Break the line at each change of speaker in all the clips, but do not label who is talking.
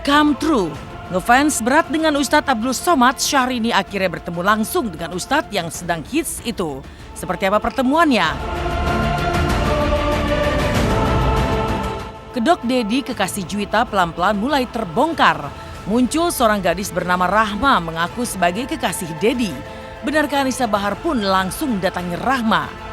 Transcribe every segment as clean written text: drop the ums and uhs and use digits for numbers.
come true. Ngefans berat dengan Ustadz Abdul Somad, Syahrini akhirnya bertemu langsung dengan Ustadz yang sedang hits itu. Seperti apa pertemuannya? Kedok Dedi kekasih Juwita pelan-pelan mulai terbongkar. Muncul seorang gadis bernama Rahma mengaku sebagai kekasih Dedi. Benarkah Anissa Bahar pun langsung datangi Rahma?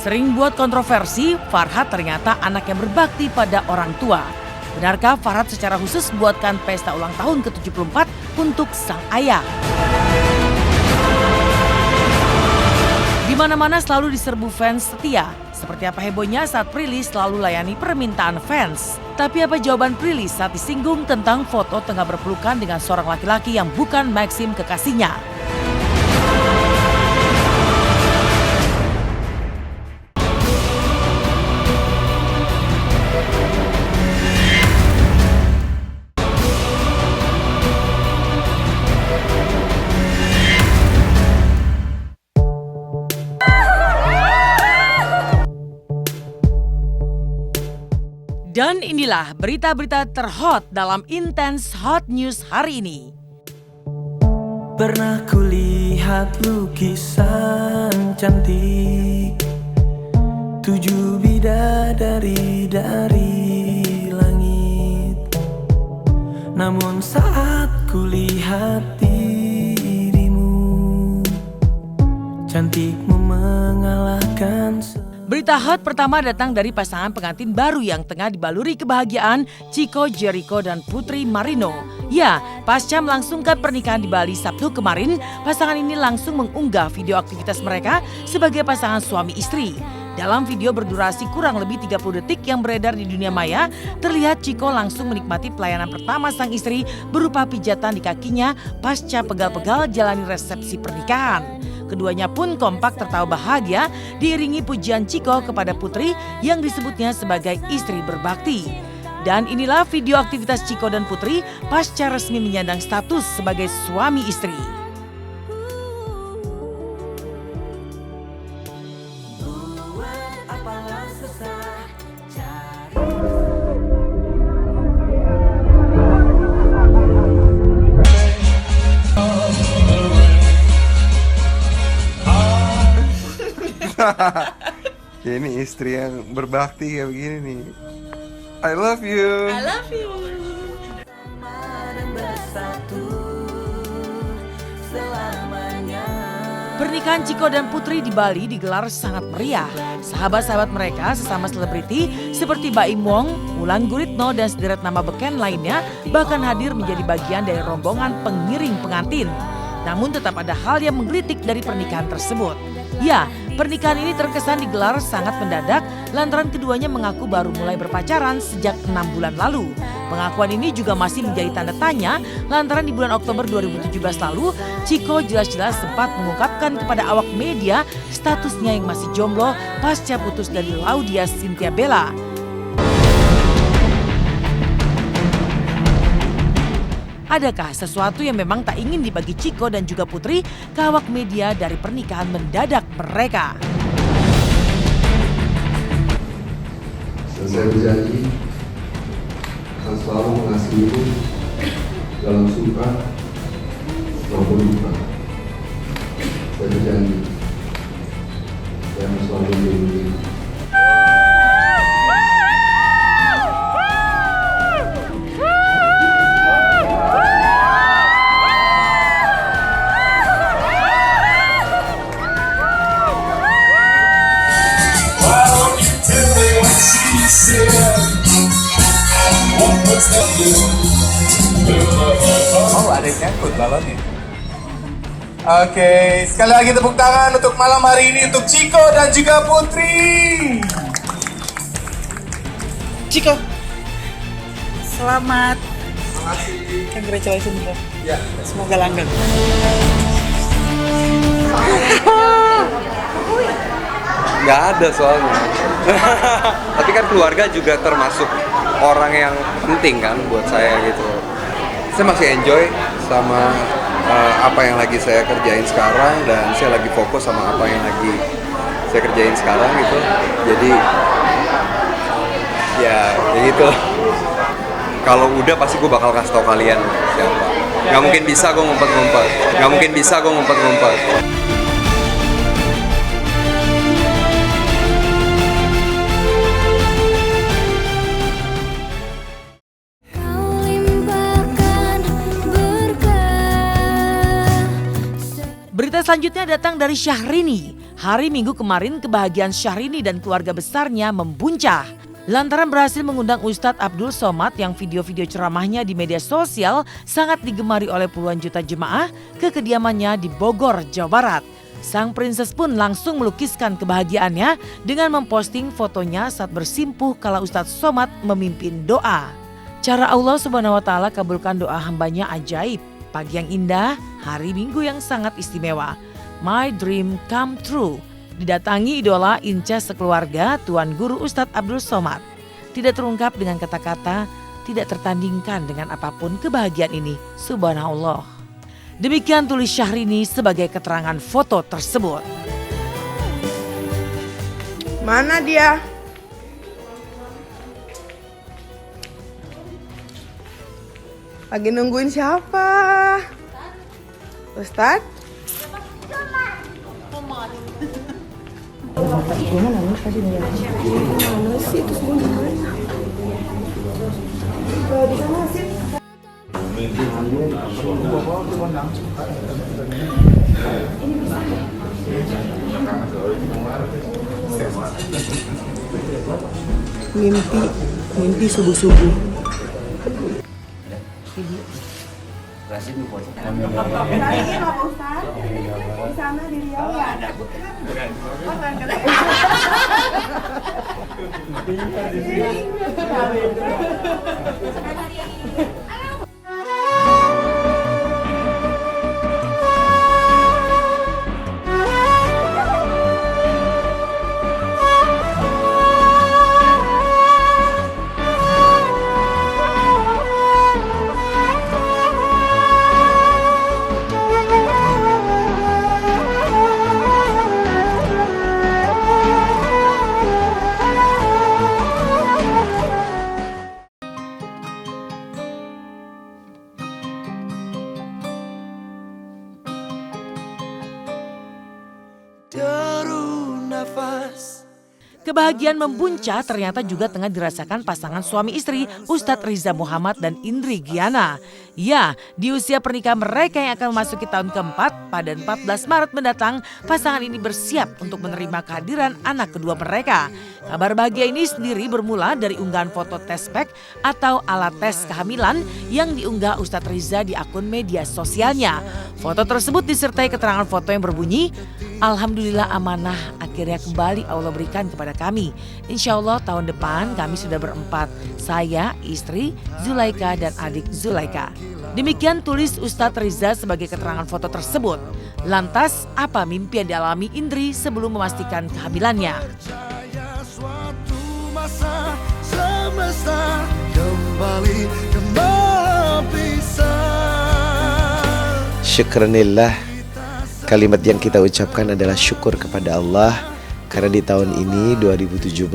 Sering buat kontroversi, Farhad ternyata anak yang berbakti pada orang tua. Benarkah Farhad secara khusus buatkan pesta ulang tahun ke-74 untuk sang ayah? Di mana-mana selalu diserbu fans setia. Seperti apa hebohnya saat Prilly selalu layani permintaan fans. Tapi apa jawaban Prilly saat disinggung tentang foto tengah berpelukan dengan seorang laki-laki yang bukan Maxim kekasihnya? Dan inilah berita-berita terhot dalam Intense Hot News hari ini.
Pernah kulihat lukisan cantik, 7 bidadari dari langit. Namun saat kulihat dirimu, cantikmu mengalahkan.
Berita hot pertama datang dari pasangan pengantin baru yang tengah dibaluri kebahagiaan, Chico Jericho dan Putri Marino. Ya, pasca melangsungkan pernikahan di Bali Sabtu kemarin, pasangan ini langsung mengunggah video aktivitas mereka sebagai pasangan suami istri. Dalam video berdurasi kurang lebih 30 detik yang beredar di dunia maya, terlihat Chico langsung menikmati pelayanan pertama sang istri berupa pijatan di kakinya pasca pegal-pegal jalani resepsi pernikahan. Keduanya pun kompak tertawa bahagia diiringi pujian Chico kepada Putri yang disebutnya sebagai istri berbakti. Dan inilah video aktivitas Chico dan Putri pasca resmi menyandang status sebagai suami istri.
Ya, ini istri yang berbakti kayak begini nih. I love you.
I love you. Pernikahan Chico dan Putri di Bali digelar sangat meriah. Sahabat-sahabat mereka sesama selebriti seperti Baim Wong, Wulan Guritno dan sederet nama beken lainnya bahkan hadir menjadi bagian dari rombongan pengiring pengantin. Namun tetap ada hal yang menggelitik dari pernikahan tersebut. Ya, pernikahan ini terkesan digelar sangat mendadak lantaran keduanya mengaku baru mulai berpacaran sejak 6 bulan lalu. Pengakuan ini juga masih menjadi tanda tanya lantaran di bulan Oktober 2017 lalu, Chico jelas-jelas sempat mengungkapkan kepada awak media statusnya yang masih jomblo pasca putus dari Laudia Cynthia Bella. Adakah sesuatu yang memang tak ingin dibagi Chico dan juga Putri ke awak media dari pernikahan mendadak mereka?
Saya berjanji akan selalu mengasihimu dalam suka maupun duka. Saya berjanji saya akan selalu melindungi.
Oh, ada yang nyangkut balonnya. Oke, sekali lagi tepuk tangan untuk malam hari ini untuk Chico dan juga Putri. Chico,
Selamat.
terima kasih.
Congratulations bro.
Ya,
Semoga langgeng.
Nggak ada soalnya. Tapi kan keluarga juga termasuk orang yang penting kan buat saya gitu. Saya masih enjoy sama apa yang lagi saya kerjain sekarang dan saya lagi fokus sama apa yang lagi saya kerjain sekarang gitu. Jadi Ya gitu. Kalau udah pasti gue bakal kasih tau kalian siapa. Gak mungkin bisa gue ngumpet-ngumpet.
Kau limpahkan berkah.
Berita selanjutnya datang dari Syahrini. Hari Minggu kemarin kebahagiaan Syahrini dan keluarga besarnya membuncah. Lantaran berhasil mengundang Ustadz Abdul Somad yang video-video ceramahnya di media sosial sangat digemari oleh puluhan juta jemaah ke kediamannya di Bogor, Jawa Barat. Sang princess pun langsung melukiskan kebahagiaannya dengan memposting fotonya saat bersimpuh kala Ustadz Somad memimpin doa. Cara Allah Subhanahu wa Ta'ala kabulkan doa hambanya ajaib. Pagi yang indah, hari Minggu yang sangat istimewa. My dream come true. Didatangi idola Inca sekeluarga Tuan Guru Ustadz Abdul Somad. Tidak terungkap dengan kata-kata, tidak tertandingkan dengan apapun kebahagiaan ini. Subhanallah. Demikian tulis Syahrini sebagai keterangan foto tersebut.
Mana dia? Lagi nungguin siapa? Ustadz? Mimpi subuh-subuh.
Deru nafas.
Kebahagiaan membuncah ternyata juga tengah dirasakan pasangan suami istri Ustadz Riza Muhammad dan Indri Giana. Ya, di usia pernikahan mereka yang akan memasuki tahun keempat pada 14 Maret mendatang, pasangan ini bersiap untuk menerima kehadiran anak kedua mereka. Kabar bahagia ini sendiri bermula dari unggahan foto tes pack atau alat tes kehamilan yang diunggah Ustadz Riza di akun media sosialnya. Foto tersebut disertai keterangan foto yang berbunyi, "Alhamdulillah amanah akhirnya kembali Allah berikan kepada kami. Insya Allah tahun depan kami sudah berempat. Saya, istri, Zulaika dan adik Zulaika." Demikian tulis Ustadz Riza sebagai keterangan foto tersebut. Lantas apa mimpi yang dialami Indri sebelum memastikan kehamilannya?
Suatu masa semesta kembali bisa.
Syukranillah. Kalimat yang kita ucapkan adalah syukur kepada Allah karena di tahun ini 2017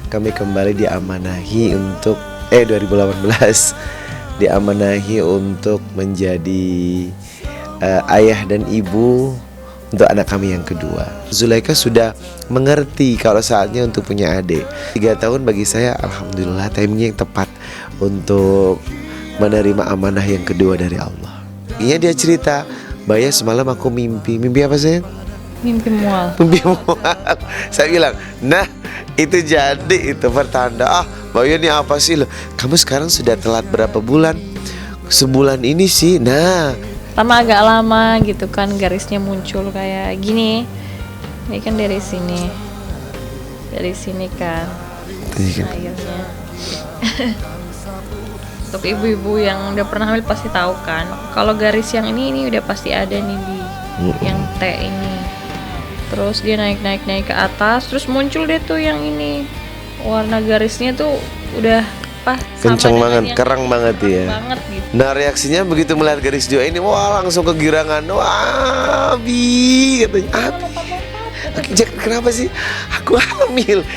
kami kembali diamanahi untuk 2018 diamanahi untuk menjadi ayah dan ibu untuk anak kami yang kedua. Zulaika sudah mengerti kalau saatnya untuk punya adik. 3 tahun bagi saya alhamdulillah timingnya yang tepat untuk menerima amanah yang kedua dari Allah. Iya, dia cerita, "Baya semalam aku mimpi apa sayang?
Mimpi mual."
Mimpi mual. Saya bilang, nah itu jadi itu pertanda. Baya ini apa sih lo? Kamu sekarang sudah telat berapa bulan? Sebulan ini sih. Nah,
Lama agak lama gitu kan garisnya muncul kayak gini. Ini kan dari sini. Dari sini kan. Akhirnya. Untuk ibu-ibu yang udah pernah hamil pasti tahu kan. Kalau garis yang ini udah pasti ada nih Bi. Yang T ini. Terus dia naik ke atas, terus muncul deh tuh yang ini. Warna garisnya tuh udah apa?
kenceng banget, kerang banget ya.
Banget gitu.
Nah reaksinya begitu melihat garis 2 ini, wah langsung kegirangan. Wah Abi, katanya Abi. Oke, Jack, kenapa sih? Aku hamil.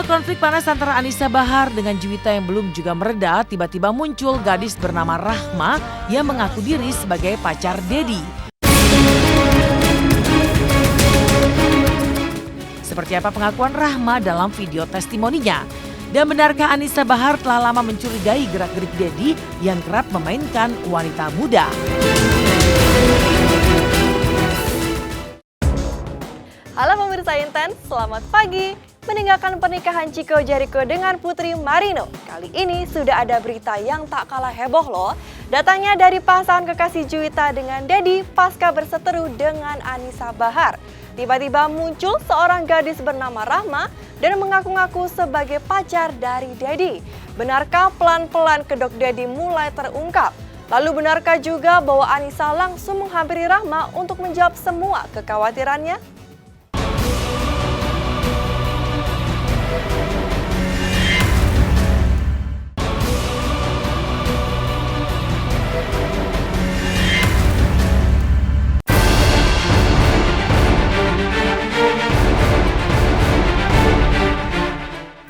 konflik panas antara Anisa Bahar dengan Juwita yang belum juga mereda, tiba-tiba muncul gadis bernama Rahma yang mengaku diri sebagai pacar Dedi. Seperti apa pengakuan Rahma dalam video testimoninya? Dan benarkah Anisa Bahar telah lama mencurigai gerak-gerik Dedi yang kerap memainkan wanita muda?
Halo pemirsa Intens, selamat pagi. Meninggalkan pernikahan Chico Jericho dengan Putri Marino, kali ini sudah ada berita yang tak kalah heboh loh. Datangnya dari pasangan kekasih Juwita dengan Dedi pasca berseteru dengan Anisa Bahar. Tiba-tiba muncul seorang gadis bernama Rahma dan mengaku-ngaku sebagai pacar dari Dedi. Benarkah pelan-pelan kedok Dedi mulai terungkap? Lalu benarkah juga bahwa Anisa langsung menghampiri Rahma untuk menjawab semua kekhawatirannya?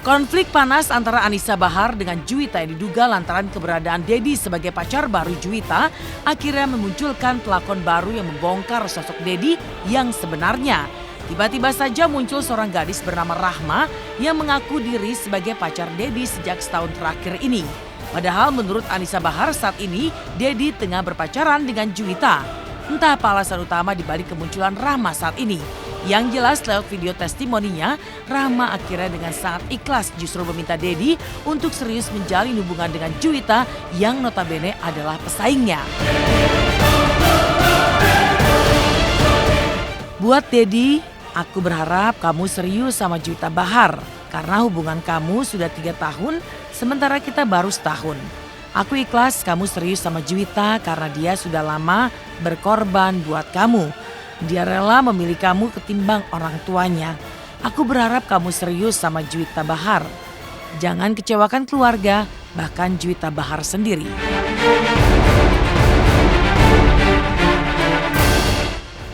Konflik panas antara Anisa Bahar dengan Juwita yang diduga lantaran keberadaan Dedi sebagai pacar baru Juwita akhirnya memunculkan pelakon baru yang membongkar sosok Dedi yang sebenarnya. Tiba-tiba saja muncul seorang gadis bernama Rahma yang mengaku diri sebagai pacar Dedi sejak setahun terakhir ini. Padahal menurut Anisa Bahar saat ini Dedi tengah berpacaran dengan Juwita. Entah apa alasan utama dibalik kemunculan Rahma saat ini. Yang jelas lewat video testimoninya, Rahma akhirnya dengan sangat ikhlas justru meminta Dedi untuk serius menjalin hubungan dengan Juwita yang notabene adalah pesaingnya. Buat Dedi, aku berharap kamu serius sama Juwita Bahar karena hubungan kamu sudah 3 tahun sementara kita baru setahun. Aku ikhlas kamu serius sama Juwita karena dia sudah lama berkorban buat kamu. Dia rela memilih kamu ketimbang orang tuanya. Aku berharap kamu serius sama Juwita Bahar. Jangan kecewakan keluarga, bahkan Juwita Bahar sendiri.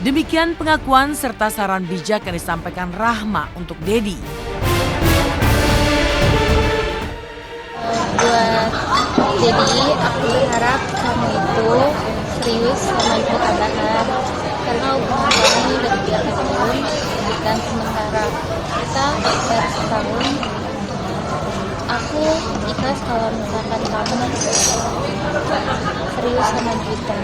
Demikian pengakuan serta saran bijak yang disampaikan Rahma untuk Dedi.
Buat Dedi, aku berharap kamu itu serius sama Juwita Bahar. Karena hubungan kami udah 3 tahun dan sementara kita baru setahun. Aku ikhlas kalau misalkan kamu serius sama Juwita.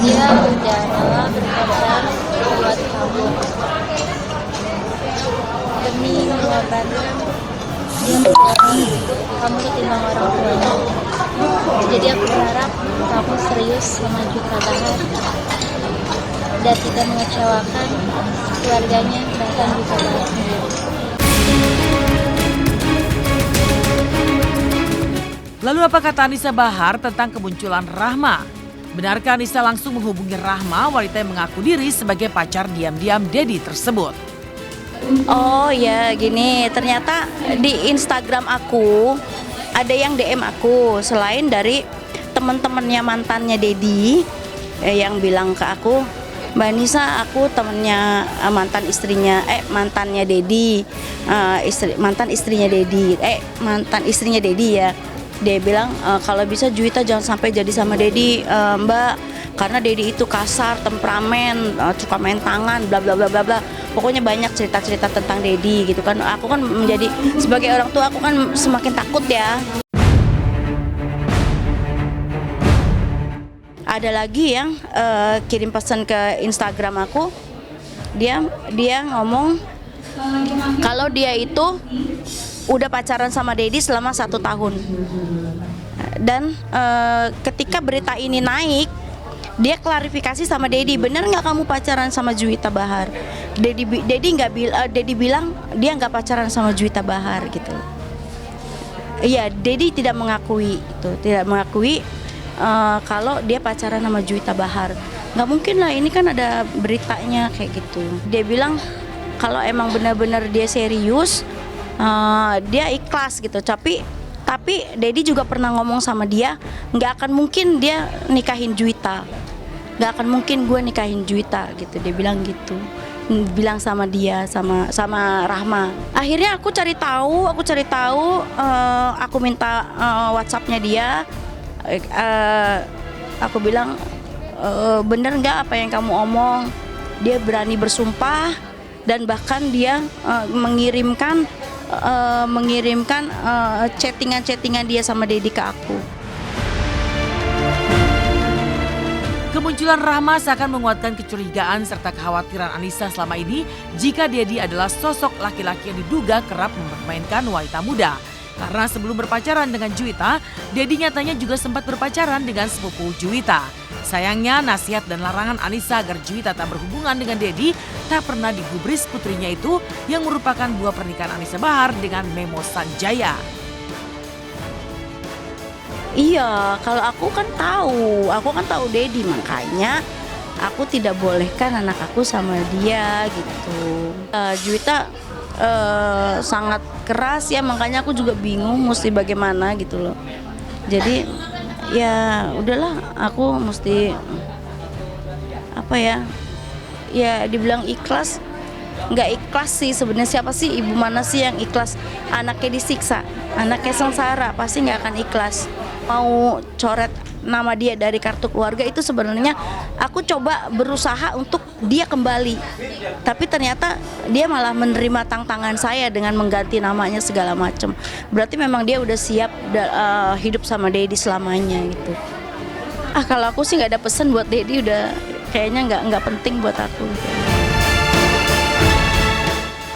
Dia berkorban buat kamu. Demi mengorbankan dia berkorban kamu ketimbang orang tuanya. Jadi aku berharap kamu serius sama Juwita Bahar dan tidak mengecewakan keluarganya bahkan Juwita Bahar sendiri.
Lalu apa kata Anisa Bahar tentang kemunculan Rahma? Benarkah Anisa langsung menghubungi Rahma, wanita yang mengaku diri sebagai pacar diam-diam Dedi tersebut?
Oh ya gini, ternyata di Instagram aku ada yang DM aku selain dari teman-temannya mantannya Dedi yang bilang ke aku, Mbak Nisa, aku temennya mantannya Dedi, mantan istrinya Dedi ya. Dia bilang kalau bisa Juwita jangan sampai jadi sama Dedi, Mbak, karena Dedi itu kasar, temperamen, suka main tangan, bla bla bla bla bla. Pokoknya banyak cerita-cerita tentang Dedi gitu kan. Aku kan menjadi sebagai orang tua aku kan semakin takut ya. Ada lagi yang kirim pesan ke Instagram aku, dia ngomong kalau dia itu udah pacaran sama Dedi selama 1 tahun. Dan ketika berita ini naik, dia klarifikasi sama Dedi, bener nggak kamu pacaran sama Juwita Bahar? Dedi bilang dia nggak pacaran sama Juwita Bahar gitu. Iya, Dedi tidak mengakui kalau dia pacaran sama Juwita Bahar. Nggak mungkin lah, ini kan ada beritanya kayak gitu. Dia bilang kalau emang benar-benar dia serius, dia ikhlas gitu. Tapi Dedi juga pernah ngomong sama dia, nggak akan mungkin dia nikahin Juwita, nggak akan mungkin gue nikahin Juwita gitu. Dia bilang gitu. bilang sama dia, sama Rahma. Akhirnya aku cari tahu, aku minta WhatsAppnya dia. Aku bilang, bener nggak apa yang kamu omong? Dia berani bersumpah dan bahkan dia mengirimkan chattingan dia sama Dedi ke aku.
Kemunculan Rahma seakan menguatkan kecurigaan serta kekhawatiran Anissa selama ini jika Dedi adalah sosok laki-laki yang diduga kerap mempermainkan wanita muda. Karena sebelum berpacaran dengan Juwita, Dedi nyatanya juga sempat berpacaran dengan sepupu Juwita. Sayangnya nasihat dan larangan Anissa agar Juwita tak berhubungan dengan Dedi tak pernah digubris putrinya itu yang merupakan buah pernikahan Anissa Bahar dengan Memo Sanjaya.
Iya, kalau aku kan tahu Dedi, makanya aku tidak bolehkan anak aku sama dia gitu. Juwita sangat keras ya, makanya aku juga bingung mesti bagaimana gitu loh. Jadi ya udahlah, aku mesti ya dibilang ikhlas, nggak ikhlas sih sebenarnya. Siapa sih, ibu mana sih yang ikhlas anaknya disiksa, anaknya sengsara? Pasti nggak akan ikhlas. Mau coret nama dia dari kartu keluarga itu sebenarnya aku coba berusaha untuk dia kembali, tapi ternyata dia malah menerima tantangan saya dengan mengganti namanya segala macam. Berarti memang dia udah siap hidup sama Dedi selamanya gitu. Kalau aku sih nggak ada pesan buat Dedi, udah kayaknya nggak penting buat aku gitu.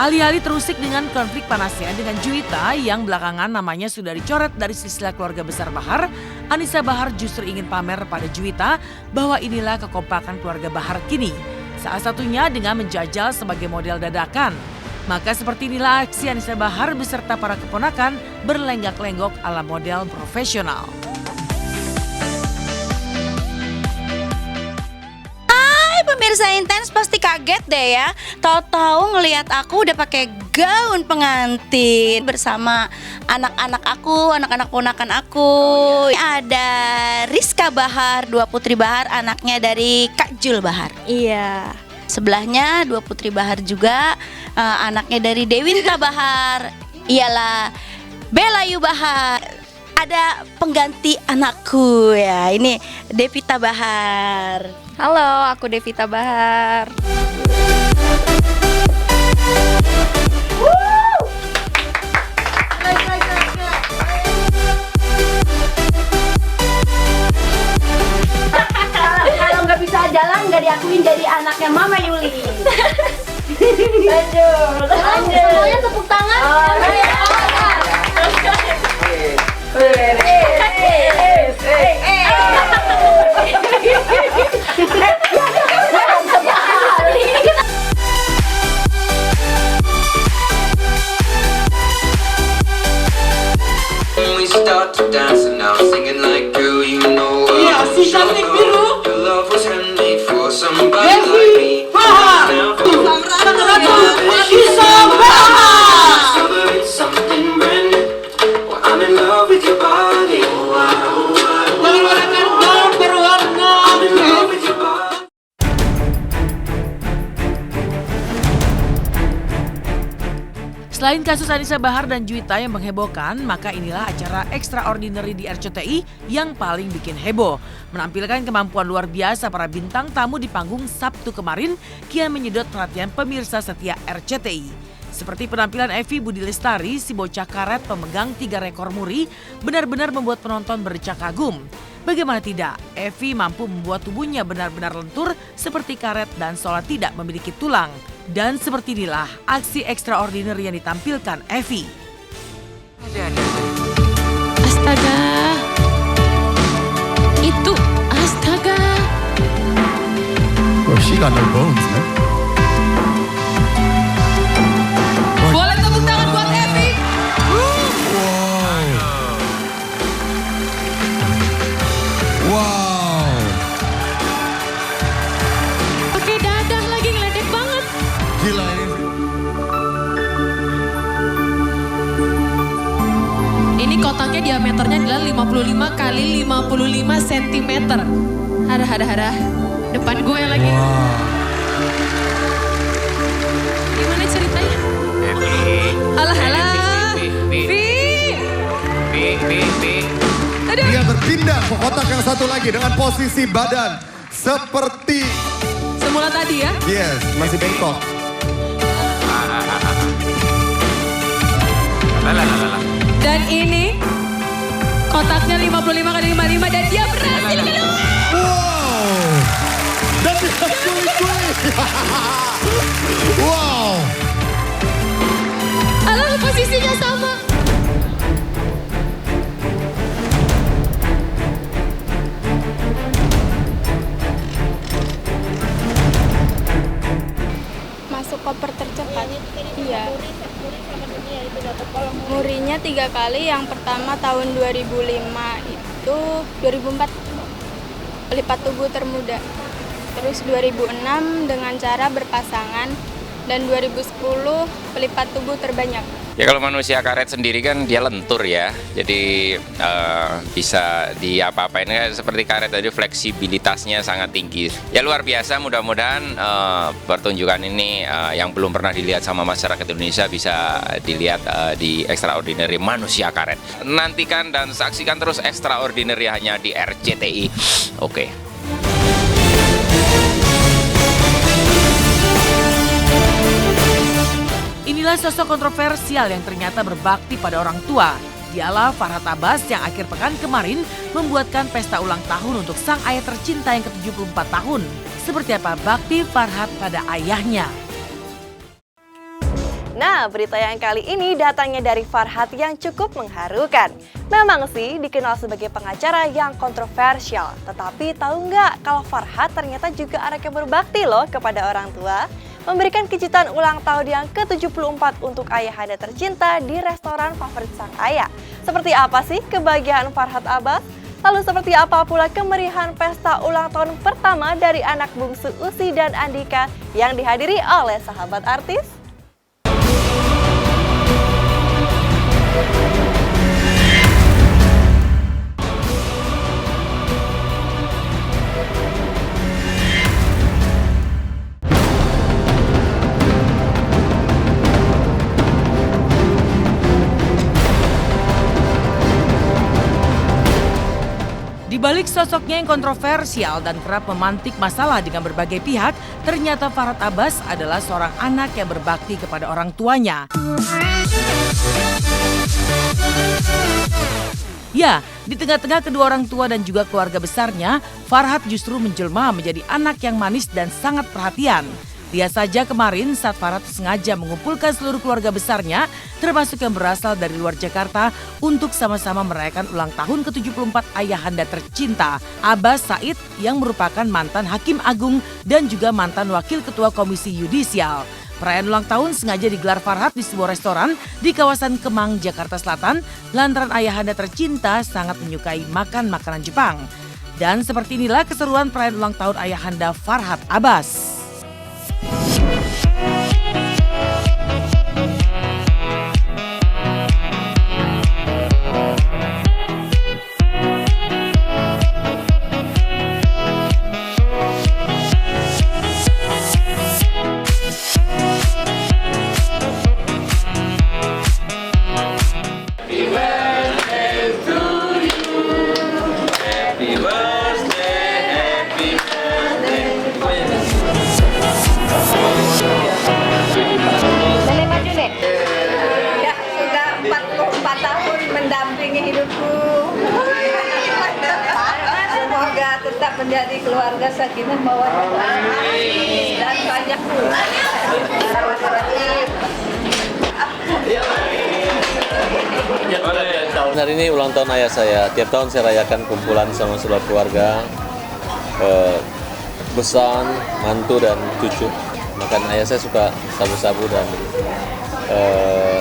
Alih-alih terusik dengan konflik panasnya dengan Juwita yang belakangan namanya sudah dicoret dari silsilah keluarga besar Bahar, Anissa Bahar justru ingin pamer pada Juwita bahwa inilah kekompakan keluarga Bahar kini. Salah satunya dengan menjajal sebagai model dadakan. Maka seperti inilah aksi Anissa Bahar beserta para keponakan berlenggak-lenggok ala model profesional.
Pemirsa Intens pasti kaget deh ya, tahu-tahu ngelihat aku udah pakai gaun pengantin bersama anak-anak aku, anak-anak ponakan aku. Ada Rizka Bahar, 2 putri Bahar, anaknya dari Kak Jul Bahar. Iya. Sebelahnya 2 putri Bahar juga, anaknya dari Dewinta Bahar. Iyalah Belayu Bahar. Ada pengganti anakku ya, ini Devita Bahar.
Halo, aku Devita Bahar.
Kalau nggak bisa jalan nggak diakuin jadi anaknya Mama Yuli. Lanjut. Semuanya tepuk tangan.
We start to dance and I'm singing like, girl, you know your love was handmade for somebody like me. Now discovering something brand new. Well, I'm in love with your body. I'm in love with your body.
Selain kasus Anissa Bahar dan Juwita yang menghebohkan, maka inilah acara Extraordinary di RCTI yang paling bikin heboh. Menampilkan kemampuan luar biasa para bintang tamu di panggung Sabtu kemarin kian menyedot perhatian pemirsa setia RCTI. Seperti penampilan Evi Budi Lestari, si bocah karet pemegang 3 rekor muri, benar-benar membuat penonton berdecak kagum. Bagaimana tidak, Evi mampu membuat tubuhnya benar-benar lentur seperti karet dan seolah tidak memiliki tulang. Dan seperti inilah aksi extraordinary yang ditampilkan Evi.
Astaga. Itu astaga.
Well, she got no bones, man.
Boleh tepuk tangan buat Evi.
Wow.
Pakai dadah lagi, ngeledek banget.
Gila ini.
Ini kotaknya diameternya adalah 55 kali 55 cm. Hara. Depan gue lagi. Gimana ceritanya? Alah,
Dia berpindah ke kotak yang satu lagi dengan posisi badan seperti
semula tadi ya?
yes, masih bengkok.
Dan ini kotaknya 55 kali 55 dan dia berhasil keluar.
Wow. Dan dia kuli-kuli. Wow.
Alah, posisinya sama.
Masuk koper tercepat. Iya. Murinya 3 kali. Yang pertama tahun 2005 itu 2004 pelipat tubuh termuda. Terus 2006 dengan cara berpasangan dan 2010 pelipat tubuh terbanyak.
Ya kalau manusia karet sendiri kan dia lentur ya, jadi bisa diapa-apain seperti karet tadi, fleksibilitasnya sangat tinggi. Ya luar biasa, mudah-mudahan pertunjukan ini yang belum pernah dilihat sama masyarakat Indonesia bisa dilihat di Extraordinary Manusia Karet. Nantikan dan saksikan terus Extraordinary hanya di RCTI. Oke.
Inilah sosok kontroversial yang ternyata berbakti pada orang tua. Dialah Farhat Abbas yang akhir pekan kemarin membuatkan pesta ulang tahun untuk sang ayah tercinta yang ke-74 tahun. Seperti apa bakti Farhat pada ayahnya?
Nah, berita yang kali ini datangnya dari Farhat yang cukup mengharukan. Memang sih dikenal sebagai pengacara yang kontroversial, tetapi tahu nggak kalau Farhat ternyata juga anak yang berbakti loh kepada orang tua? Memberikan kejutan ulang tahun yang ke-74 untuk ayahanda tercinta di restoran favorit sang ayah. Seperti apa sih kebahagiaan Farhat Abbas? Lalu seperti apa pula kemeriahan pesta ulang tahun pertama dari anak bungsu Usi dan Andika yang dihadiri oleh sahabat artis?
Di balik sosoknya yang kontroversial dan kerap memantik masalah dengan berbagai pihak, ternyata Farhat Abbas adalah seorang anak yang berbakti kepada orang tuanya. Ya, di tengah-tengah kedua orang tua dan juga keluarga besarnya, Farhat justru menjelma menjadi anak yang manis dan sangat perhatian. Lihat saja kemarin saat Farhat sengaja mengumpulkan seluruh keluarga besarnya, termasuk yang berasal dari luar Jakarta, untuk sama-sama merayakan ulang tahun ke-74 ayahanda tercinta, Abbas Said, yang merupakan mantan Hakim Agung dan juga mantan Wakil Ketua Komisi Yudisial. Perayaan ulang tahun sengaja digelar Farhat di sebuah restoran di kawasan Kemang, Jakarta Selatan, lantaran ayahanda tercinta sangat menyukai makan makanan Jepang. Dan seperti inilah keseruan perayaan ulang tahun ayahanda Farhat Abbas.
Tetap menjadi keluarga sakinah mawaddah dan banyak
Hari ini ulang tahun ayah saya. Tiap tahun saya rayakan kumpulan sama seluruh keluarga, besan, mantu dan cucu. Makan ayah saya suka sabu-sabu dan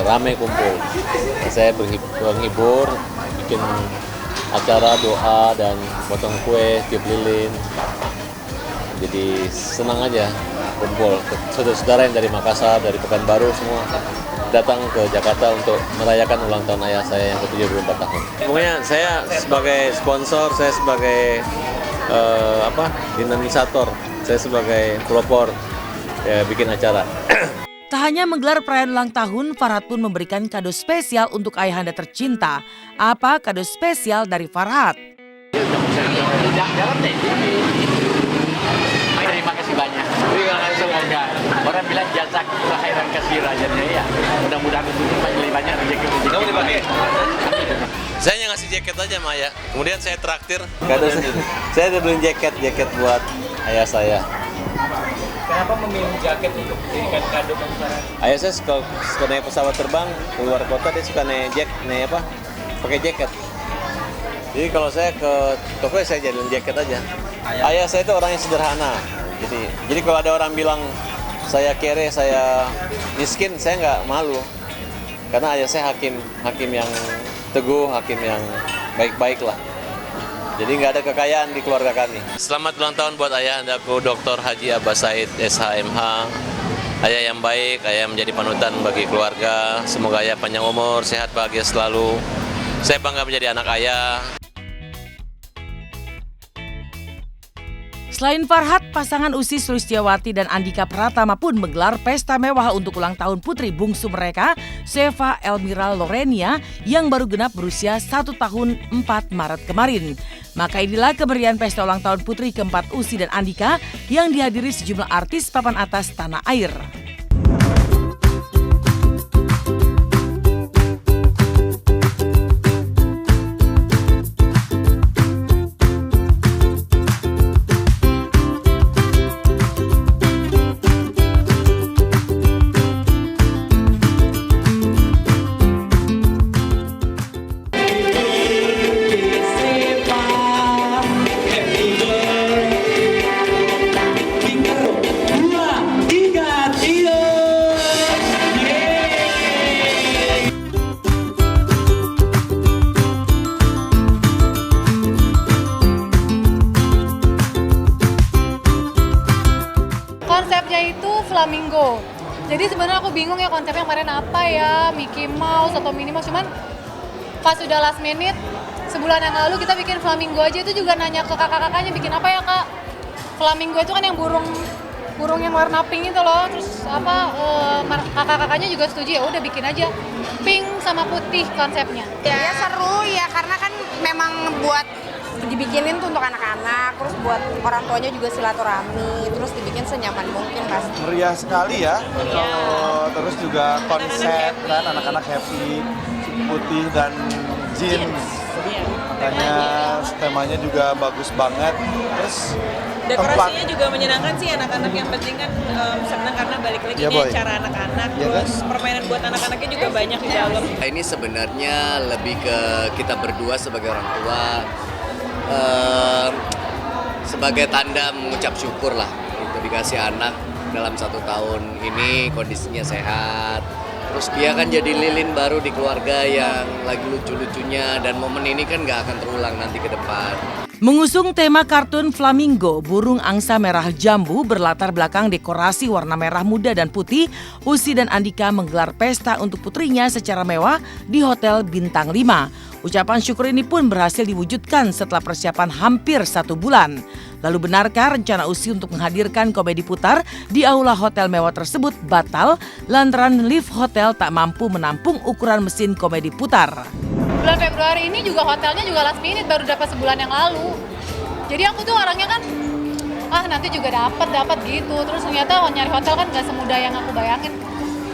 rame kumpul. Saya menghibur, bikin acara doa dan potong kue, tiup lilin. Jadi senang aja kumpul. Saudara-saudara yang dari Makassar, dari Pekanbaru semua datang ke Jakarta untuk merayakan ulang tahun ayah saya yang ke-74 tahun. Pokoknya saya sebagai sponsor, saya sebagai dinamisator, saya sebagai pelopor bikin acara.
Tak hanya menggelar perayaan ulang tahun, Farhat pun memberikan kado spesial untuk ayahanda tercinta. Apa kado spesial dari Farhat?
Terima kasih banyak. Semoga orang bilang jazak khairan kasira, jadinya ya. Mudah-mudahan untuk banyak rezeki.
Saya hanya ngasih jaket aja sama ayah. Kemudian saya traktir. Saya udah beliin jaket buat ayah saya.
Kenapa memilih jaket untuk dijadikan kado bagi Farhat?
Ayah saya suka naik pesawat terbang keluar kota, dia suka pakai jaket. Jadi kalau saya ke toko saya jadiin jaket aja. Ayah saya itu orang yang sederhana. Jadi kalau ada orang bilang saya kere, saya miskin, saya nggak malu. Karena ayah saya hakim yang teguh, hakim yang baik-baik lah. Jadi nggak ada kekayaan di keluarga kami. Selamat ulang tahun buat ayahandaku Dr. Haji Abbas Said SHMH. Ayah yang baik, ayah menjadi panutan bagi keluarga. Semoga ayah panjang umur, sehat, bahagia selalu. Saya bangga menjadi anak ayah.
Selain Farhat, pasangan Ussy Sulistyawati dan Andika Pratama pun menggelar pesta mewah untuk ulang tahun putri bungsu mereka, Seva Elmira Lorenia, yang baru genap berusia 1 tahun 4 Maret kemarin. Maka inilah kemeriahan pesta ulang tahun putri keempat Ussy dan Andika yang dihadiri sejumlah artis papan atas tanah air.
Konsepnya itu flamingo. Jadi sebenarnya aku bingung ya konsepnya kemarin apa ya, Mickey Mouse atau Minnie Mouse, cuman pas sudah last minute sebulan yang lalu kita bikin flamingo aja. Itu juga nanya ke kakak-kakaknya bikin apa ya kak. Flamingo itu kan yang burung yang warna pink itu loh. Terus kakak-kakaknya juga setuju, ya udah bikin aja pink sama putih konsepnya.
Ya seru ya, karena kan memang buat dibikinin tuh untuk anak-anak, terus buat orang tuanya juga silaturahmi, terus dibikin senyaman mungkin pasti.
Meriah sekali ya, terus juga konsep kan anak-anak happy, putih dan jeans. Makanya temanya juga bagus banget. Terus
dekorasinya juga menyenangkan sih anak-anak, yang penting kan senang karena balik lagi ini acara anak-anak, terus permainan buat anak-anaknya juga banyak di dalam.
Ini sebenarnya lebih ke kita berdua sebagai orang tua, sebagai tanda mengucap syukur lah, itu dikasih anak dalam 1 tahun ini kondisinya sehat. Terus dia kan jadi lilin baru di keluarga yang lagi lucu-lucunya, dan momen ini kan gak akan terulang nanti ke depan.
Mengusung tema kartun flamingo, burung angsa merah jambu berlatar belakang dekorasi warna merah muda dan putih, Ussy dan Andika menggelar pesta untuk putrinya secara mewah di Hotel Bintang 5. Ucapan syukur ini pun berhasil diwujudkan setelah persiapan hampir 1 bulan. Lalu benarkah rencana Ussy untuk menghadirkan komedi putar di aula hotel mewah tersebut batal lantaran lift hotel tak mampu menampung ukuran mesin komedi putar?
Bulan Februari ini juga hotelnya juga last minute, baru dapat sebulan yang lalu. Jadi aku tuh orangnya kan, nanti juga dapat gitu. Terus ternyata nyari hotel kan gak semudah yang aku bayangin.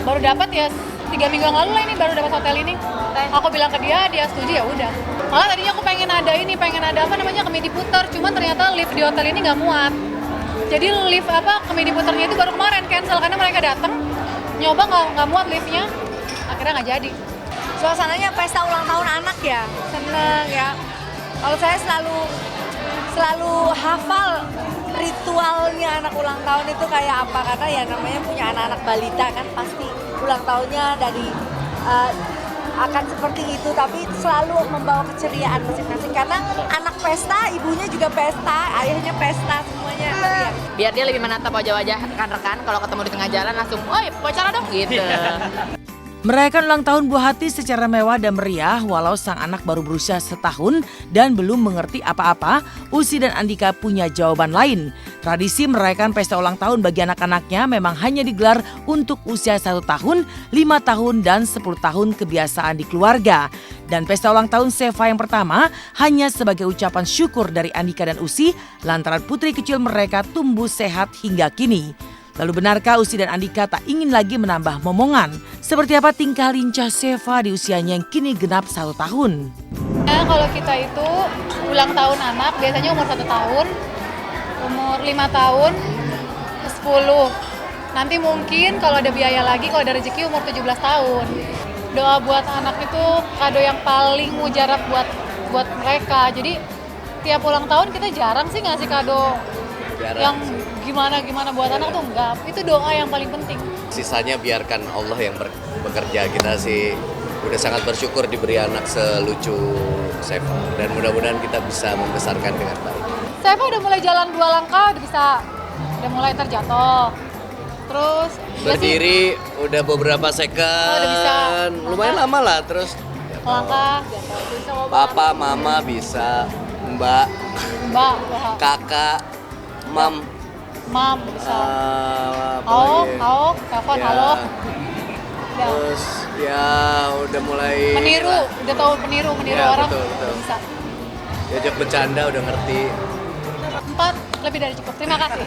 Baru dapat ya 3 minggu yang lalu lah ini baru dapat hotel ini. Aku bilang ke dia setuju, ya udah. Malah tadinya aku pengen ada komedi putar, cuman ternyata lift di hotel ini nggak muat. Jadi lift komedi putarnya itu baru kemarin cancel karena mereka datang nyoba nggak muat liftnya, akhirnya nggak jadi.
Suasananya pesta ulang tahun anak ya, seneng ya. Kalau saya selalu hafal ritualnya anak ulang tahun itu kayak apa, karena ya namanya punya anak-anak balita kan pasti ulang tahunnya dari akan seperti itu, tapi selalu membawa keceriaan masing-masing karena anak pesta, ibunya juga pesta, ayahnya pesta, semuanya.
Biar dia lebih menatap wajah-wajah rekan-rekan, kalau ketemu di tengah jalan langsung, "Oi, pacaran dong," gitu.
Merayakan ulang tahun buah hati secara mewah dan meriah walau sang anak baru berusia setahun dan belum mengerti apa-apa, Usi dan Andika punya jawaban lain. Tradisi merayakan pesta ulang tahun bagi anak-anaknya memang hanya digelar untuk usia 1 tahun, 5 tahun, dan 10 tahun kebiasaan di keluarga. Dan pesta ulang tahun Seva yang pertama hanya sebagai ucapan syukur dari Andika dan Usi lantaran putri kecil mereka tumbuh sehat hingga kini. Lalu benarkah Usi dan Andika tak ingin lagi menambah momongan? Seperti apa tingkah lincah Seva di usianya yang kini genap 1 tahun?
Nah, kalau kita itu ulang tahun anak biasanya umur 1 tahun, umur 5 tahun, 10. Nanti mungkin kalau ada biaya lagi, kalau ada rezeki umur 17 tahun. Doa buat anak itu kado yang paling mujarab buat mereka. Jadi tiap ulang tahun kita jarang sih ngasih kado yang gimana buat anak tuh enggak. Itu doa yang paling penting.
Sisanya biarkan Allah yang bekerja. Kita sih udah sangat bersyukur diberi anak selucu Seva dan mudah-mudahan kita bisa membesarkan dengan baik.
Seva udah mulai jalan 2 langkah, udah mulai terjatuh. Terus
berdiri udah beberapa second.
Udah bisa.
Lumayan lama lah terus.
Langkah, jatuh. Bisa
Papa, mama bisa, Mbak, kakak, Mam
bisa. Halo, telepon, halo.
Terus ya udah mulai
udah tahu meniru ya, orang.
Betul.
Bisa.
Diajak bercanda udah ngerti.
4 lebih dari cukup. Terima kasih.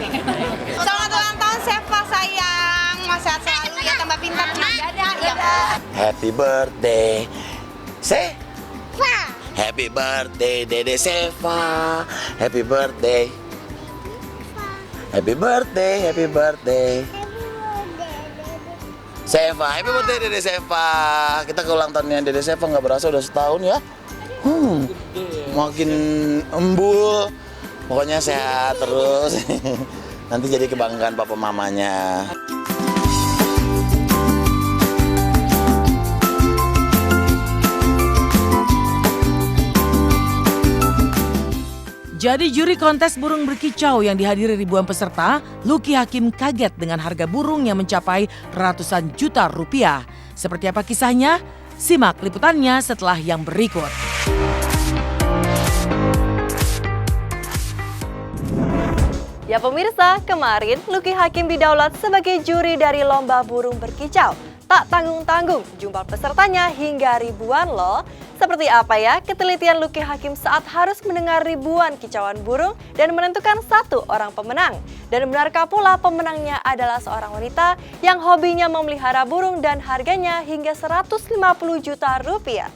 Selamat ulang tahun Seva sayang. Sehat selalu ya, tambah pintar. Dadah.
Happy birthday Seva. Happy birthday Dede Seva. Happy birthday. Happy birthday Seva. Happy birthday Dede Seva. Kita ke ulang tahunnya Dede Seva nggak berasa udah setahun ya. Makin embul. Pokoknya sehat terus. Nanti jadi kebanggaan papa mamanya.
Jadi juri kontes burung berkicau yang dihadiri ribuan peserta, Lucky Hakim kaget dengan harga burung yang mencapai ratusan juta rupiah. Seperti apa kisahnya? Simak liputannya setelah yang berikut.
Ya pemirsa, kemarin Lucky Hakim didaulat sebagai juri dari lomba burung berkicau. Tak tanggung-tanggung, jumlah pesertanya hingga ribuan loh. Seperti apa ya ketelitian Lucky Hakim saat harus mendengar ribuan kicauan burung dan menentukan 1 orang pemenang? Dan benarkah pula pemenangnya adalah seorang wanita yang hobinya memelihara burung dan harganya hingga 150 juta rupiah?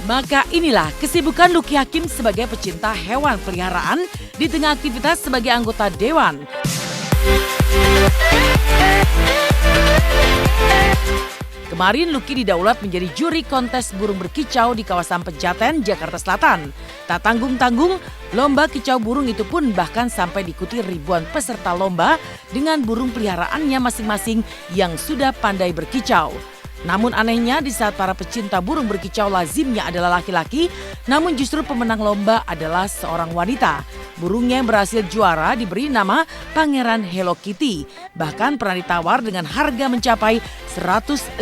Maka inilah kesibukan Lucky Hakim sebagai pecinta hewan peliharaan di tengah aktivitas sebagai anggota dewan. Kemarin Lucky didaulat menjadi juri kontes burung berkicau di kawasan Pejaten, Jakarta Selatan. Tak tanggung-tanggung, lomba kicau burung itu pun bahkan sampai diikuti ribuan peserta lomba dengan burung peliharaannya masing-masing yang sudah pandai berkicau. Namun anehnya di saat para pecinta burung berkicau lazimnya adalah laki-laki, namun justru pemenang lomba adalah seorang wanita. Burungnya yang berhasil juara diberi nama Pangeran Hello Kitty. Bahkan pernah ditawar dengan harga mencapai 150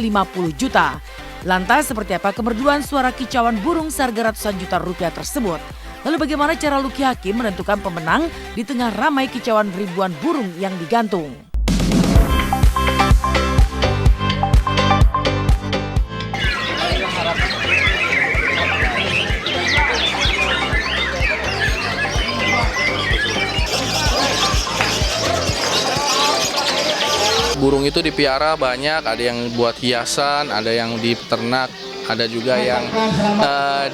juta. Lantas seperti apa kemerduan suara kicauan burung seharga ratusan juta rupiah tersebut? Lalu bagaimana cara Lucky Hakim menentukan pemenang di tengah ramai kicauan ribuan burung yang digantung?
Burung itu dipiara banyak, ada yang buat hiasan, ada yang diternak, ada juga yang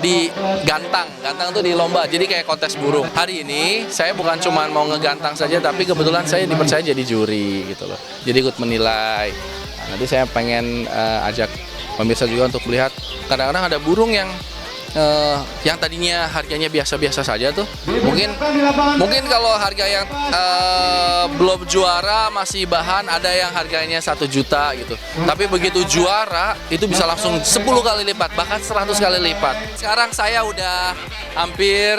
digantang. Gantang itu di lomba, jadi kayak kontes burung. Hari ini saya bukan cuma mau ngegantang saja, tapi kebetulan saya dipercaya jadi juri gitu loh. Jadi ikut menilai. Nanti saya pengen ajak pemirsa juga untuk melihat, kadang-kadang ada burung yang yang tadinya harganya biasa-biasa saja tuh, mungkin kalau harga yang belum juara masih bahan ada yang harganya 1 juta gitu. Tapi begitu juara itu bisa langsung 10 kali lipat, bahkan 100 kali lipat. Sekarang saya udah hampir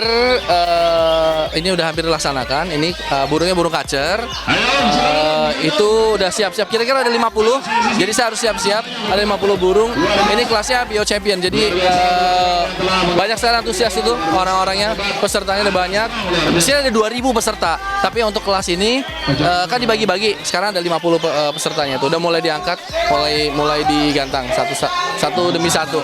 dilaksanakan. Ini burungnya burung kacer. Itu udah siap-siap. Kira-kira ada 50. Jadi saya harus siap-siap. Ada 50 burung. Ini kelasnya Bio Champion. Jadi banyak sekali antusias itu orang-orangnya, pesertanya ada banyak. Di sini ada 2.000 peserta. Tapi untuk kelas ini kan dibagi-bagi. Sekarang ada 50 pesertanya tuh. Udah mulai diangkat, mulai digantang satu demi satu.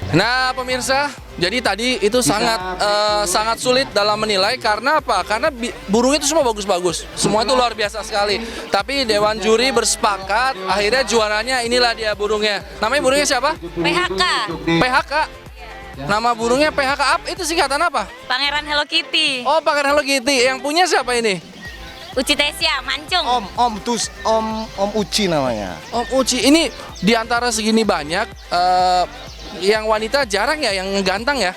Nah pemirsa, jadi tadi itu sangat sulit dalam menilai karena apa? Karena burung itu semua bagus-bagus, semua itu luar biasa sekali. Tapi Dewan Juri bersepakat, akhirnya juaranya inilah dia burungnya. Namanya burungnya siapa?
PHK.
PHK. Nama burungnya PHK, itu singkatan apa?
Pangeran Hello Kitty.
Oh, Pangeran Hello Kitty. Yang punya siapa ini?
Uci Tesia, Mancung.
Om Uci namanya.
Om Uci. Ini diantara segini banyak, yang wanita jarang ya, yang ganteng ya?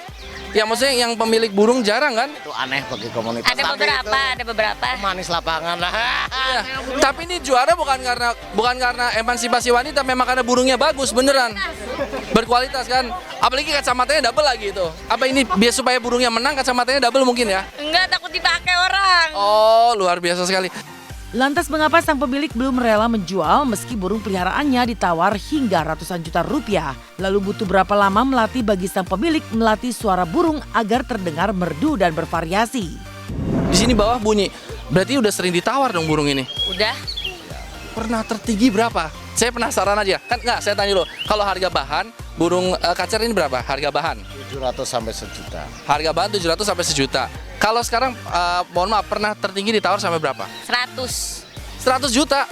Ya maksudnya yang pemilik burung jarang kan?
Itu aneh bagi komunitas.
Ada beberapa.
Manis lapangan lah.
Ya, tapi ini juara bukan karena emansipasi wanita, memang karena burungnya bagus beneran. Berkualitas kan? Apalagi kacamatanya double lagi itu. Apa ini biar supaya burungnya menang kacamatanya double mungkin ya?
Enggak, takut dipakai orang.
Oh, luar biasa sekali.
Lantas mengapa sang pemilik belum rela menjual meski burung peliharaannya ditawar hingga ratusan juta rupiah? Lalu butuh berapa lama melatih bagi sang pemilik melatih suara burung agar terdengar merdu dan bervariasi?
Di sini bawah bunyi, berarti udah sering ditawar dong burung ini?
Udah.
Pernah tertinggi berapa? Saya penasaran aja. Kan enggak, saya tanya dulu. Kalau harga bahan, burung kacer ini berapa? Harga bahan?
700 sampai 1 juta.
Harga bahan 700 sampai 1 juta. Kalau sekarang, mohon maaf, pernah tertinggi ditawar sampai berapa?
100
juta.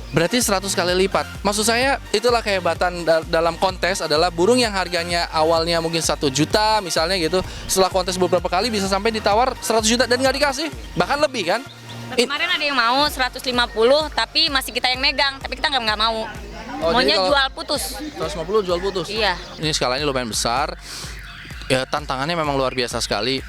Berarti 100 kali lipat. Maksud saya, itulah kehebatan dalam kontes adalah burung yang harganya awalnya mungkin 1 juta misalnya gitu. Setelah kontes beberapa kali bisa sampai ditawar 100 juta dan nggak dikasih. Bahkan lebih kan?
Kemarin ada yang mau 150 tapi masih kita yang megang, tapi kita nggak mau. Maunya jual putus.
150 jual putus?
Iya.
Ini skalanya lumayan besar. Ya, tantangannya memang luar biasa sekali,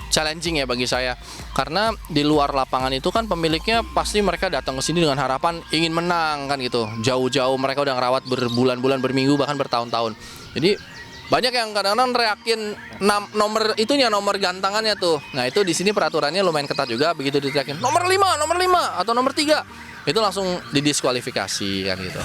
challenging ya bagi saya. Karena di luar lapangan itu kan pemiliknya pasti mereka datang ke sini dengan harapan ingin menang kan gitu. Jauh-jauh mereka udah ngerawat berbulan-bulan, berminggu, bahkan bertahun-tahun. Jadi banyak yang kadang-kadang reakin nomor gantangannya tuh. Nah itu di sini peraturannya lumayan ketat juga. Begitu diteriakin nomor 5 atau nomor 3, itu langsung didiskualifikasi kan gitu.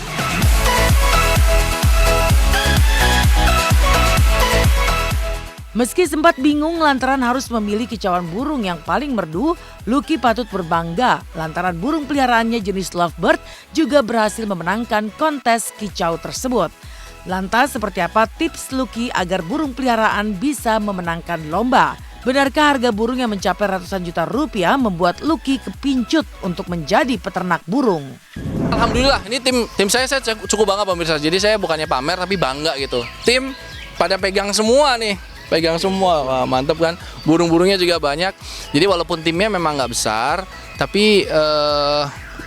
Meski sempat bingung lantaran harus memilih kicauan burung yang paling merdu, Lucky patut berbangga lantaran burung peliharaannya jenis lovebird juga berhasil memenangkan kontes kicau tersebut. Lantas seperti apa tips Lucky agar burung peliharaan bisa memenangkan lomba? Benarkah harga burung yang mencapai ratusan juta rupiah membuat Lucky kepincut untuk menjadi peternak burung?
Alhamdulillah, ini tim saya cukup bangga pemirsa. Jadi saya bukannya pamer tapi bangga gitu. Tim pada pegang semua nih. Pegang semua, wah, mantep kan. Burung-burungnya juga banyak. Jadi walaupun timnya memang nggak besar, tapi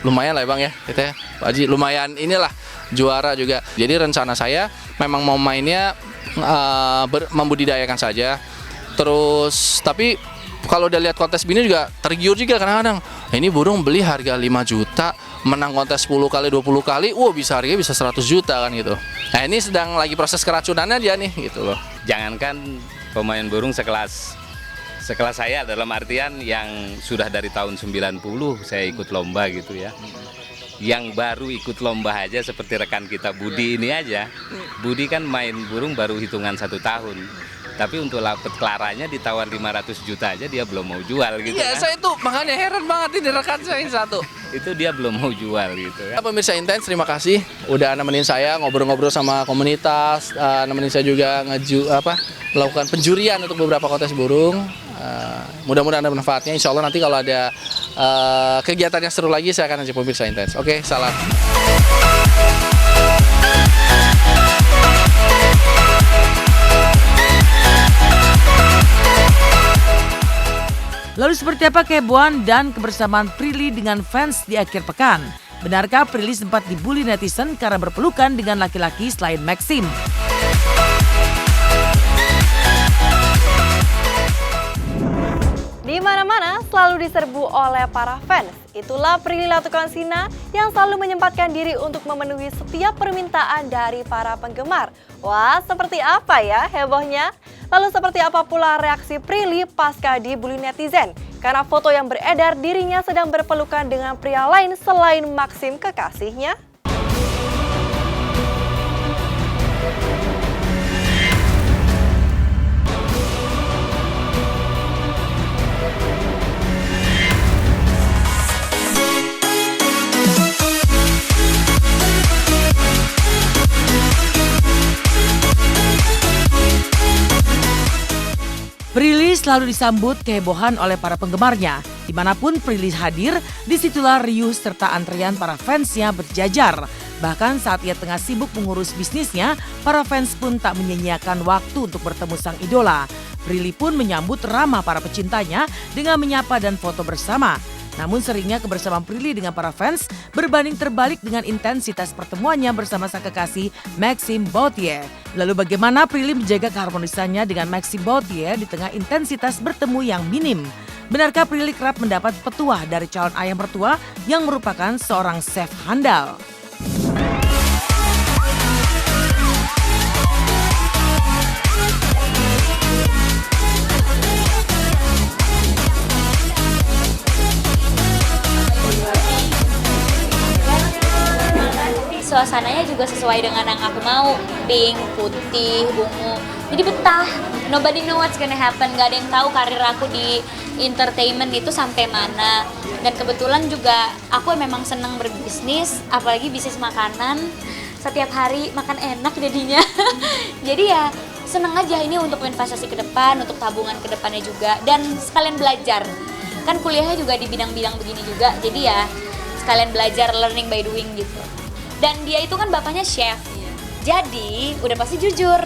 lumayan lah ya Bang ya, gitu ya. Pak Haji, lumayan inilah juara juga. Jadi rencana saya memang mau mainnya membudidayakan saja. Terus tapi kalau udah lihat kontes begini juga tergiur juga kadang-kadang. Ini burung beli harga 5 juta, menang kontes 10 kali, 20 kali, bisa harganya bisa 100 juta kan gitu. Nah ini sedang lagi proses keracunannya dia nih gitu loh.
Jangankan pemain burung sekelas saya dalam artian yang sudah dari tahun 90 saya ikut lomba gitu ya. Yang baru ikut lomba aja seperti rekan kita Budi ini aja. Budi kan main burung baru hitungan 1 tahun. Tapi untuk lapet Claranya ditawar 500 juta aja dia belum mau jual gitu.
Iya, kan? Saya itu makanya heran banget ini rekan saya yang satu.
Itu dia belum mau jual gitu ya.
Pemirsa Intens, terima kasih udah nemenin saya ngobrol-ngobrol sama komunitas, nemenin saya juga melakukan penjurian untuk beberapa kontes burung. Mudah-mudahan ada manfaatnya. Insya Allah nanti kalau ada kegiatan yang seru lagi saya akan ajak pemirsa Intens. Oke, salam.
Lalu seperti apa kehebohan dan kebersamaan Prilly dengan fans di akhir pekan? Benarkah Prilly sempat dibully netizen karena berpelukan dengan laki-laki selain Maxim?
Di mana-mana selalu diserbu oleh para fans. Itulah Prilly Latuconsina yang selalu menyempatkan diri untuk memenuhi setiap permintaan dari para penggemar. Wah, seperti apa ya hebohnya? Lalu seperti apa pula reaksi Prilly pasca dibully netizen? Karena foto yang beredar dirinya sedang berpelukan dengan pria lain selain Maxim kekasihnya.
Prilly selalu disambut kehebohan oleh para penggemarnya. Dimanapun Prilly hadir, disitulah riuh serta antrian para fansnya berjajar. Bahkan saat ia tengah sibuk mengurus bisnisnya, para fans pun tak menyia-nyiakan waktu untuk bertemu sang idola. Prilly pun menyambut ramah para pecintanya dengan menyapa dan foto bersama. Namun seringnya kebersamaan Prilly dengan para fans berbanding terbalik dengan intensitas pertemuannya bersama sang kekasih Maxim Bauthier. Lalu bagaimana Prilly menjaga keharmonisannya dengan Maxim Bauthier di tengah intensitas bertemu yang minim? Benarkah Prilly kerap mendapat petuah dari calon ayah mertua yang merupakan seorang chef handal?
Suasananya juga sesuai dengan yang aku mau, pink, putih, ungu. Jadi betah, nobody know what's gonna happen. Gak ada yang tahu karir aku di entertainment itu sampai mana. Dan kebetulan juga aku memang senang berbisnis, apalagi bisnis makanan. Setiap hari makan enak jadinya. Jadi ya seneng aja ini untuk investasi ke depan, untuk tabungan ke depannya juga. Dan sekalian belajar, kan kuliahnya juga di bidang-bidang begini juga. Jadi ya sekalian belajar, learning by doing gitu. Dan dia itu kan bapaknya chef, jadi udah pasti jujur.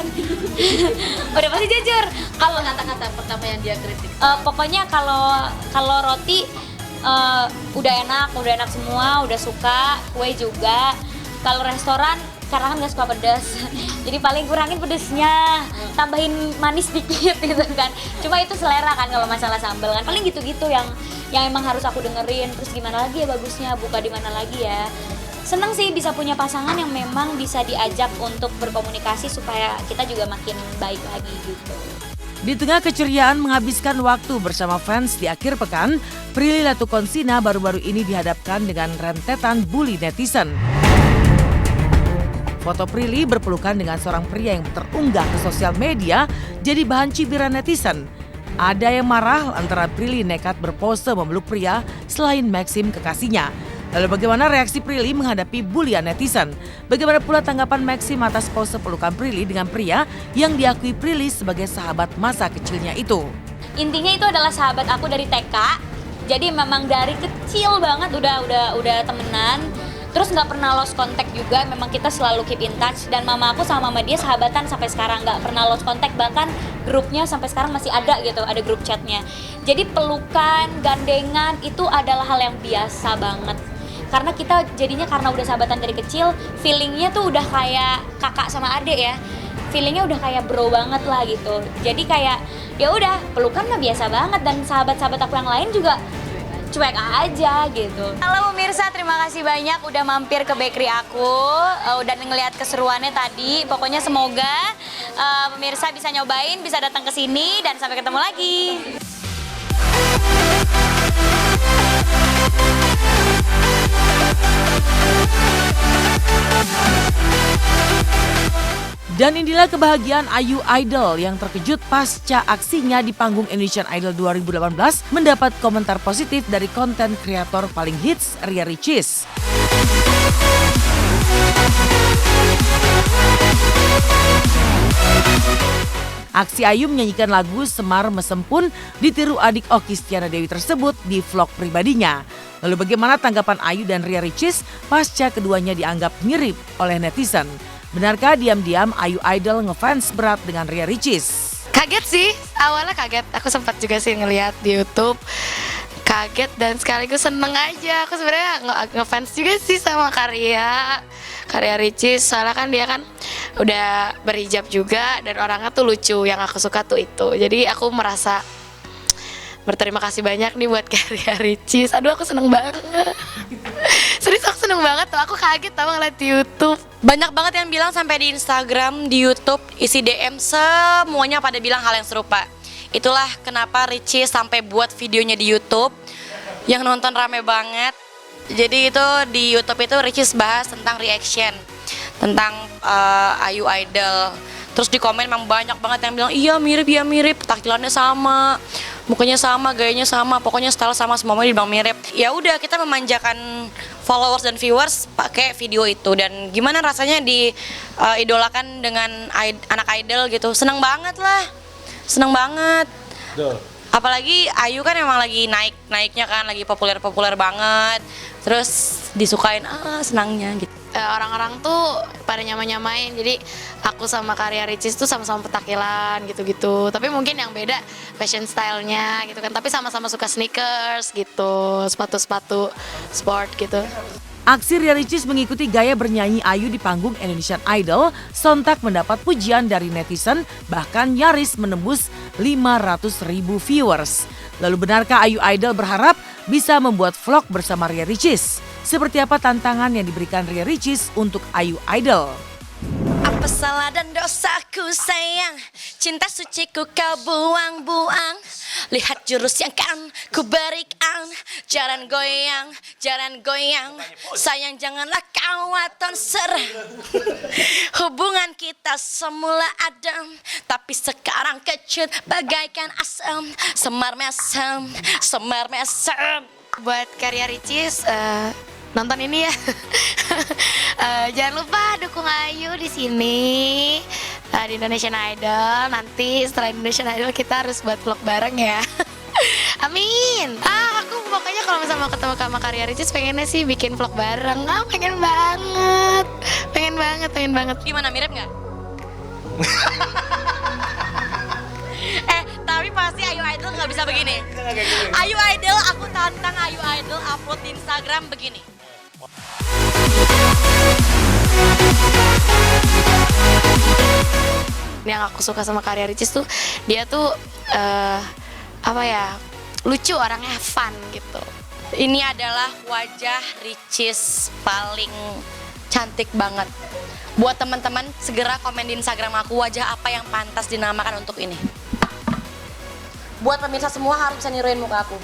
Udah pasti jujur. Kalau kata-kata pertama yang dia kritik, pokoknya kalau roti udah enak semua, udah suka, kue juga. Kalau restoran karena kan nggak suka pedas, jadi paling kurangin pedesnya, tambahin manis dikit gitu kan. Cuma itu selera kan kalau masalah sambal kan, paling gitu-gitu yang emang harus aku dengerin. Terus gimana lagi ya bagusnya, buka di mana lagi ya. Seneng sih bisa punya pasangan yang memang bisa diajak untuk berkomunikasi supaya kita juga makin baik lagi gitu.
Di tengah keceriaan menghabiskan waktu bersama fans di akhir pekan, Prilly Latuconsina baru-baru ini dihadapkan dengan rentetan bully netizen. Foto Prilly berpelukan dengan seorang pria yang terunggah ke sosial media jadi bahan cibiran netizen. Ada yang marah antara Prilly nekat berpose memeluk pria selain Maxim kekasihnya. Lalu bagaimana reaksi Prilly menghadapi bulian netizen? Bagaimana pula tanggapan Maxim atas pose pelukan Prilly dengan pria yang diakui Prilly sebagai sahabat masa kecilnya itu?
Intinya itu adalah sahabat aku dari TK. Jadi memang dari kecil banget udah temenan. Terus nggak pernah lost contact juga, memang kita selalu keep in touch. Dan mama aku sama mama dia sahabatan sampai sekarang, nggak pernah lost contact. Bahkan grupnya sampai sekarang masih ada gitu, ada grup chatnya. Jadi pelukan, gandengan itu adalah hal yang biasa banget. Karena kita jadinya karena udah sahabatan dari kecil, feelingnya tuh udah kayak kakak sama adik ya. Feelingnya udah kayak bro banget lah gitu. Jadi kayak ya udah pelukan mah biasa banget, dan sahabat-sahabat aku yang lain juga cuek aja gitu. Halo pemirsa, terima kasih banyak udah mampir ke bakery aku, udah ngeliat keseruannya tadi. Pokoknya semoga pemirsa bisa nyobain, bisa datang ke sini, dan sampai ketemu lagi.
Dan inilah kebahagiaan Ayu Idol yang terkejut pasca aksinya di panggung Indonesian Idol 2018 mendapat komentar positif dari konten kreator paling hits Ria Ricis. Aksi Ayu menyanyikan lagu Semar Mesem pun ditiru adik Okky Stiana Dewi tersebut di vlog pribadinya. Lalu bagaimana tanggapan Ayu dan Ria Ricis pasca keduanya dianggap mirip oleh netizen? Benarkah diam-diam Ayu Idol ngefans berat dengan Ria Ricis?
Kaget sih, awalnya kaget. Aku sempat juga sih ngeliat di YouTube kaget dan sekaligus seneng aja. Aku sebenarnya ngefans juga sih sama karya Ricis, soalnya kan dia kan udah berhijab juga dan orangnya tuh lucu, yang aku suka tuh itu. Jadi aku merasa berterima kasih banyak nih buat karya Ricis. Aduh, aku seneng banget. Serius, aku seneng banget tuh. Aku kaget tau ngeliat di YouTube.
Banyak banget yang bilang sampai di Instagram, di YouTube, isi DM semuanya pada bilang hal yang serupa. Itulah kenapa Ricis sampai buat videonya di YouTube yang nonton rame banget. Jadi itu di YouTube itu Ricis bahas tentang reaction, tentang Ayu Idol. Terus di komen memang banyak banget yang bilang iya mirip, taktilannya sama, mukanya sama, gayanya sama, pokoknya style sama, semuanya dibilang mirip. Ya udah, kita memanjakan followers dan viewers pakai video itu. Dan gimana rasanya diidolakan dengan anak idol gitu? Seneng banget lah, seneng banget. Apalagi Ayu kan emang lagi naiknya kan, lagi populer banget. Terus disukain, senangnya gitu.
Orang-orang tuh pada nyamain, jadi aku sama karya Ricis tuh sama-sama petakilan gitu-gitu. Tapi mungkin yang beda fashion stylenya gitu kan. Tapi sama-sama suka sneakers gitu, sepatu-sepatu sport gitu.
Aksi Ria Ricis mengikuti gaya bernyanyi Ayu di panggung Indonesian Idol sontak mendapat pujian dari netizen, bahkan nyaris menembus 500.000 viewers. Lalu benarkah Ayu Idol berharap bisa membuat vlog bersama Ria Ricis? Seperti apa tantangan yang diberikan Ria Ricis untuk Ayu Idol?
Apa salah dan dosaku sayang, cinta suciku kau buang-buang. Lihat jurus yang kan ku berikan, jalan goyang, sayang janganlah kau waton serah. Hubungan kita semula adem, tapi sekarang kecut bagaikan asam. Semar mesem.
Buat karya Ricis, nonton ini ya. Jangan lupa dukung Ayu di sini di Indonesian Idol. Nanti setelah Indonesian Idol kita harus buat vlog bareng ya. Amin. Aku pokoknya kalau misalnya mau ketemu sama karya Ricis pengennya sih bikin vlog bareng. Pengen banget.
Gimana, mirip nggak? Tapi pasti Ayu Idol nggak bisa begini. Ayu Idol, aku tantang Ayu Idol upload di Instagram begini.
Yang aku suka sama karya Ricis tuh dia tuh lucu, orangnya fun gitu.
Ini adalah wajah Ricis paling cantik banget. Buat teman-teman segera komen di Instagram aku wajah apa yang pantas dinamakan untuk ini. Buat pemirsa semua harus bisa niruin muka aku.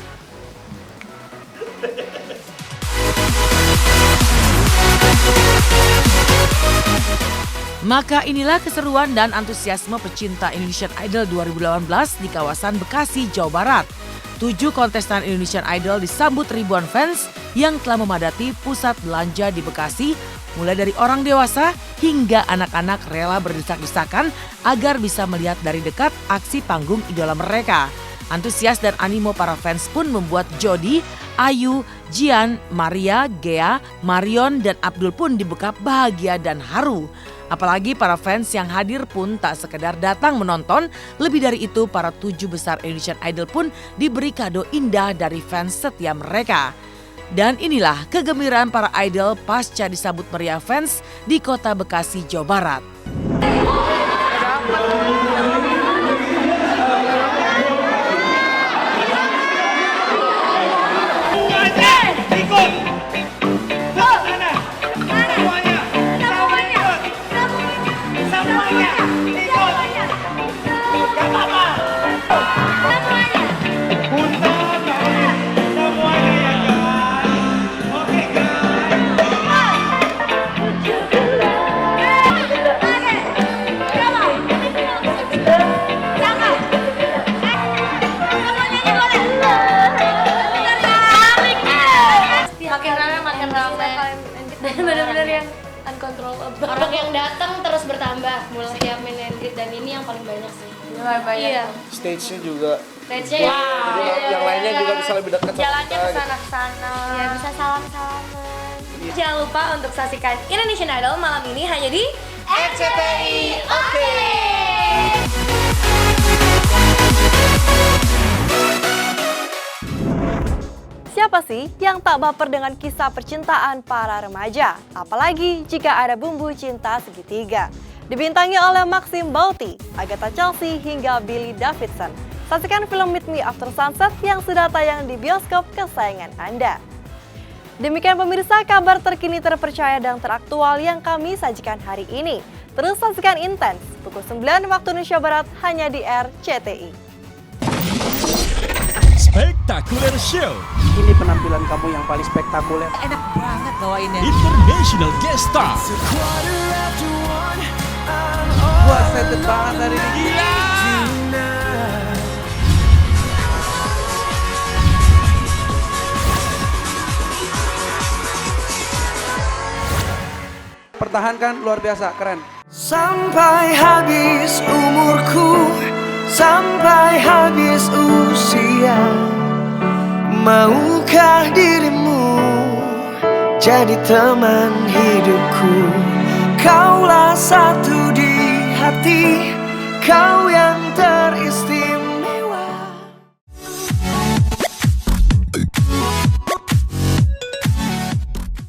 Maka inilah keseruan dan antusiasme pecinta Indonesian Idol 2018 di kawasan Bekasi, Jawa Barat. 7 kontestan Indonesian Idol disambut ribuan fans yang telah memadati pusat belanja di Bekasi, mulai dari orang dewasa hingga anak-anak rela berdesak-desakan agar bisa melihat dari dekat aksi panggung idola mereka. Antusias dan animo para fans pun membuat Jody, Ayu, Jian, Maria, Gea, Marion, dan Abdul pun dibekap bahagia dan haru. Apalagi para fans yang hadir pun tak sekedar datang menonton, lebih dari itu para 7 besar Indonesian Idol pun diberi kado indah dari fans setia mereka. Dan inilah kegembiraan para idol pasca disambut meriah fans di kota Bekasi, Jawa Barat.
Bener-bener yang uncontrollable. Orang yang datang terus bertambah mulai setiap main entry, dan ini yang paling banyak sih. Luar banyak. Iya.
Stage-nya juga.
Stage-nya ya.
Jadi yang lainnya juga bisa lebih dekat sama kita.
Jalannya kesana-kesana. Ya, bisa salam-salaman.
Jangan lupa untuk saksikan Indonesian Idol malam ini hanya di
RCTI. Oke.
Siapa sih yang tak baper dengan kisah percintaan para remaja? Apalagi jika ada bumbu cinta segitiga. Dibintangi oleh Maxim Bauti, Agatha Chelsea, hingga Billy Davidson. Saksikan film Meet Me After Sunset yang sudah tayang di bioskop kesayangan Anda. Demikian pemirsa kabar terkini, terpercaya dan teraktual yang kami sajikan hari ini. Terus saksikan Intens pukul 9 waktu Indonesia Barat hanya di RCTI.
Spektakuler Show.
Ini penampilan kamu yang paling spektakuler.
Enak banget bawainnya.
International Guest Star.
Wah, excited banget hari ini. Gila. Pertahankan, luar biasa, keren.
Sampai habis umurku, sampai habis usia, maukah dirimu jadi teman hidupku? Kaulah satu di hati, kau yang